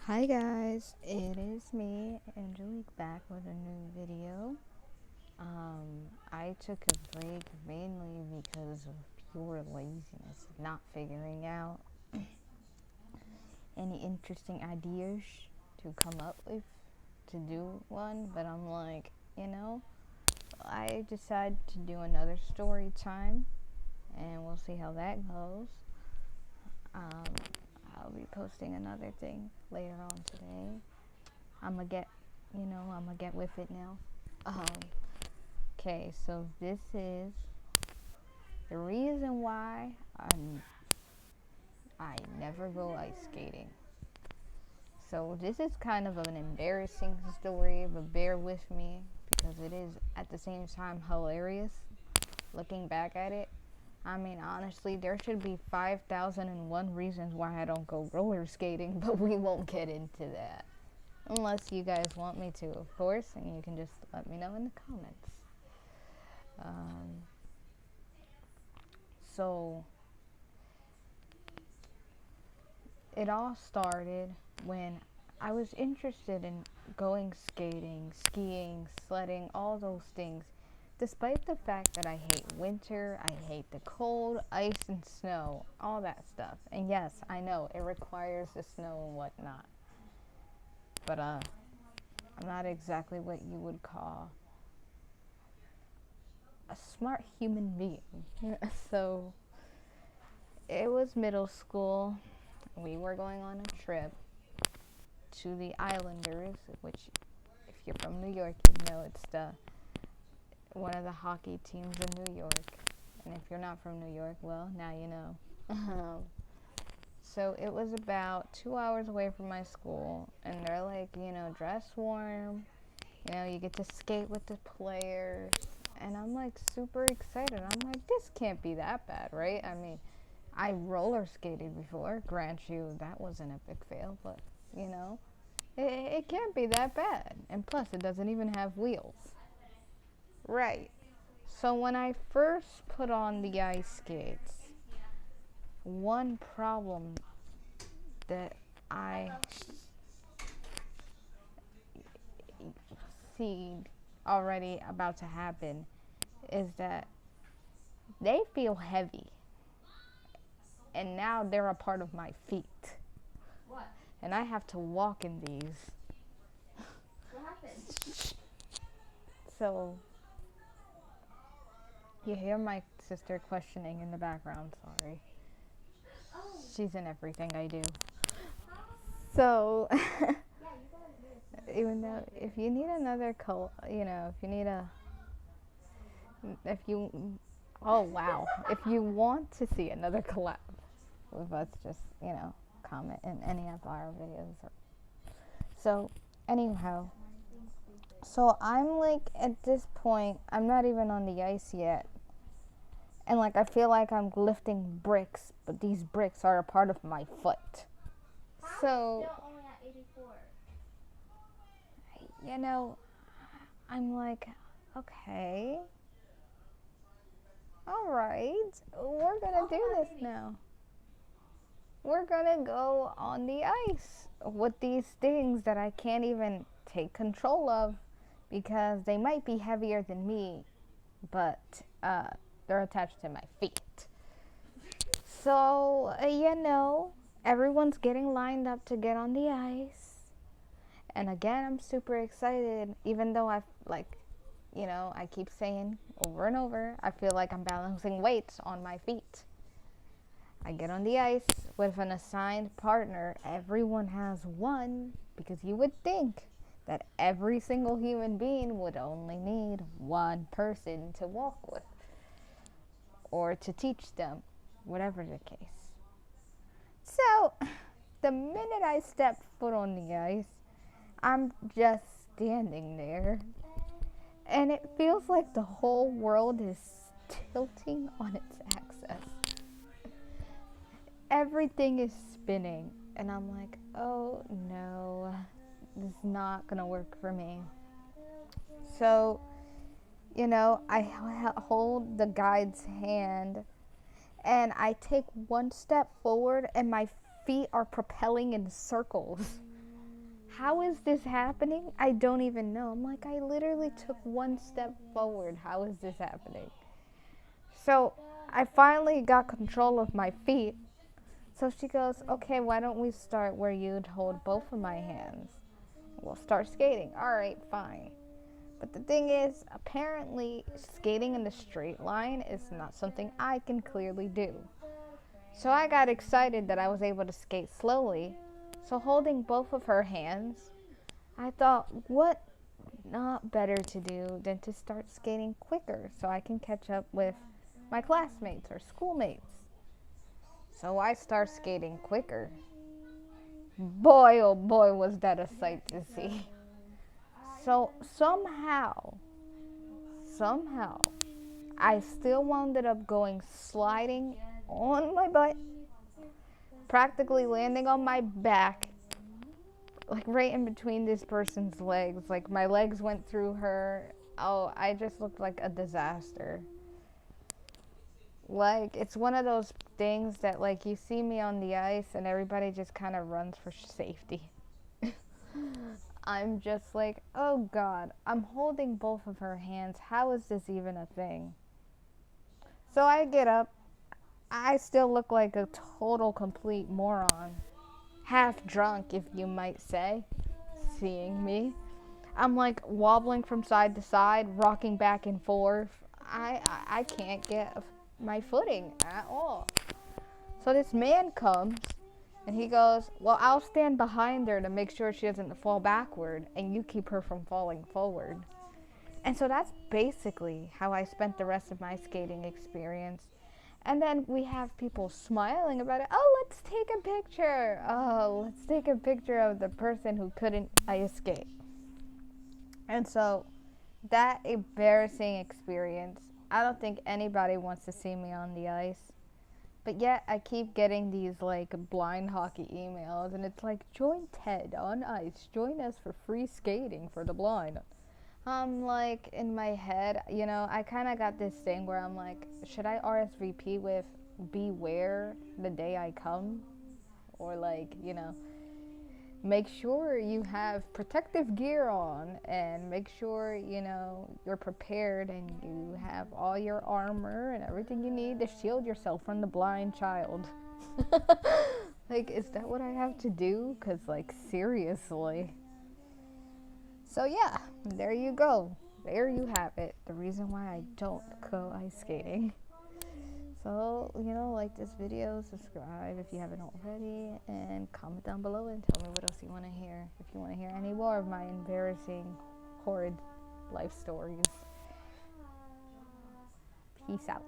Hi guys, it is me, Angelique, back with a new video. I took a break mainly because of pure laziness, not figuring out any interesting ideas to come up with to do one, but I'm like, I decided to do another story time, and we'll see how that goes. Um, I'll be posting another thing later on today. I'm gonna get with it now. Um, okay, so this is the reason why I never go ice skating. So this is kind of an embarrassing story, but bear with me because it is at the same time hilarious looking back at it. I mean, honestly, there should be 5,001 reasons why I don't go roller skating, but we won't get into that. Unless you guys want me to, of course, and you can just let me know in the comments. Um, so, it all started when I was interested in going skating, skiing, sledding, all those things. Despite the fact that I hate winter, I hate the cold, ice and snow, all that stuff. And yes, I know it requires the snow and whatnot. But I'm not exactly what you would call a smart human being. So it was middle school. We were going on a trip to the Islanders, which, if you're from New York, you know it's the one of the hockey teams in New York. And if you're not from New York, well, now you know. So it was about 2 hours away from my school, and they're like, dress warm. You get to skate with the players. And I'm like super excited. I'm like, this can't be that bad, right? I mean, I roller skated before. Grant you, that was an epic fail, but it can't be that bad. And plus, it doesn't even have wheels. Right. So when I first put on the ice skates, one problem that I see already about to happen is that they feel heavy. And now they're a part of my feet. What? And I have to walk in these. What happened? So you hear my sister questioning in the background, sorry. Oh. She's in everything I do. So Yeah, you guys did. even though if you need another if you need a if you oh wow, if you want to see another collab with us, just comment in any of our videos. So anyhow, so I'm like at this point, I'm not even on the ice yet, and like I feel like I'm lifting bricks, but these bricks are a part of my foot. So Still only at 84. I'm like, okay, all right, we're gonna do this now. We're gonna go on the ice with these things that I can't even take control of because they might be heavier than me, but they're attached to my feet. So, everyone's getting lined up to get on the ice. And again, I'm super excited, even though I keep saying over and over, I feel like I'm balancing weights on my feet. I get on the ice with an assigned partner. Everyone has one, because you would think that every single human being would only need one person to walk with or to teach them, whatever the case. So, the minute I step foot on the ice, I'm just standing there, and it feels like the whole world is tilting on its axis. Everything is spinning, and I'm like, oh no, this is not gonna work for me. So, I hold the guide's hand, and I take one step forward, and my feet are propelling in circles. how is this happening? I don't even know. I'm like, I literally took one step forward. How is this happening? So I finally got control of my feet. So she goes, okay, why don't we start where you'd hold both of my hands? We'll start skating. All right, fine. But the thing is, apparently, skating in the straight line is not something I can clearly do. So I got excited that I was able to skate slowly. So holding both of her hands, I thought, what not better to do than to start skating quicker so I can catch up with my classmates or schoolmates. So I start skating quicker. Boy, oh boy, was that a sight to see. So somehow, I still wound up going sliding on my butt, practically landing on my back, like right in between this person's legs. Like my legs went through her. Oh, I just looked like a disaster. Like, it's one of those things that, like, you see me on the ice and everybody just kind of runs for safety. I'm just like, oh God, I'm holding both of her hands. How is this even a thing? So I get up. I still look like a total complete moron. Half drunk, if you might say, seeing me. I'm like wobbling from side to side, rocking back and forth. I can't get my footing at all. So this man comes and he goes, well, I'll stand behind her to make sure she doesn't fall backward and you keep her from falling forward. And so that's basically how I spent the rest of my skating experience. And then we have people smiling about it. Oh, let's take a picture. Oh, let's take a picture of the person who couldn't ice skate. And so that embarrassing experience, I don't think anybody wants to see me on the ice. But yet I keep getting these like blind hockey emails and it's like, join Ted on ice. Join us for free skating for the blind. I'm like, in my head, you know, I kind of got this thing where I'm like, should I RSVP with beware the day I come? Or like, you know, make sure you have protective gear on and make sure, you know, you're prepared and you have all your armor and everything you need to shield yourself from the blind child. Like, is that what I have to do? 'Cause like, seriously. So yeah, there you go. There you have it. The reason why I don't go ice skating. So, you know, like this video, subscribe if you haven't already, and comment down below and tell me what else you want to hear. If you want to hear any more of my embarrassing, horrid life stories. Peace out.